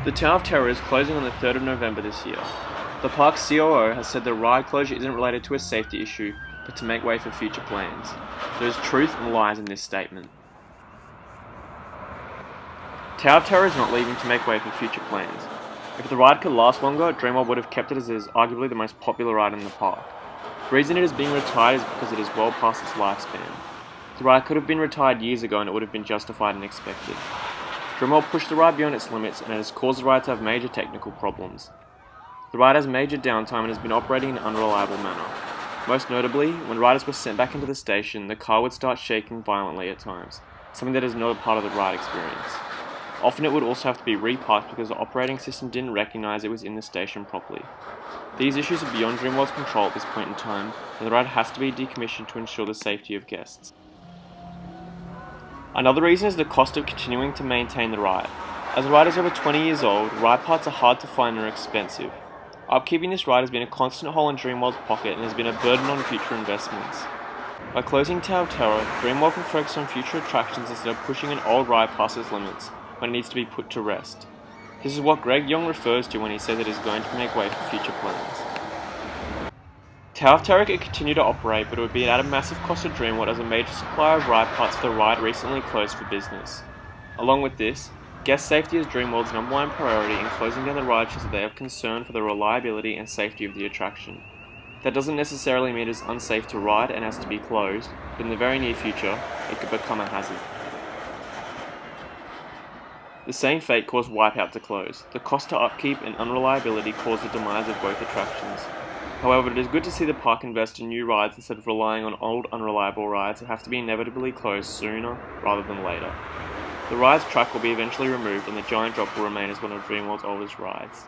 The Tower of Terror is closing on the 3rd of November this year. The park's COO has said the ride closure isn't related to a safety issue, but to make way for future plans. There is truth and lies in this statement. Tower of Terror is not leaving to make way for future plans. If the ride could last longer, Dreamworld would have kept it as it is arguably the most popular ride in the park. The reason it is being retired is because it is well past its lifespan. The ride could have been retired years ago and it would have been justified and expected. Dreamworld pushed the ride beyond its limits and it has caused the ride to have major technical problems. The ride has major downtime and has been operating in an unreliable manner. Most notably, when riders were sent back into the station, the car would start shaking violently at times, something that is not a part of the ride experience. Often it would also have to be reparked because the operating system didn't recognise it was in the station properly. These issues are beyond Dreamworld's control at this point in time, and the ride has to be decommissioned to ensure the safety of guests. Another reason is the cost of continuing to maintain the ride. As the ride is over 20 years old, ride parts are hard to find and are expensive. Upkeeping this ride has been a constant hole in Dreamworld's pocket and has been a burden on future investments. By closing Tower of Terror, Dreamworld can focus on future attractions instead of pushing an old ride past its limits when it needs to be put to rest. This is what Greg Young refers to when he says it is going to make way for future plans. Tower of Terror could continue to operate, but it would be at a massive cost to Dreamworld as a major supplier of ride parts for the ride recently closed for business. Along with this, guest safety is Dreamworld's #1 priority, and closing down the ride shows that they have concern for the reliability and safety of the attraction. That doesn't necessarily mean it is unsafe to ride and has to be closed, but in the very near future, it could become a hazard. The same fate caused Wipeout to close. The cost to upkeep and unreliability caused the demise of both attractions. However, it is good to see the park invest in new rides instead of relying on old, unreliable rides that have to be inevitably closed sooner rather than later. The ride's track will be eventually removed and the giant drop will remain as one of Dreamworld's oldest rides.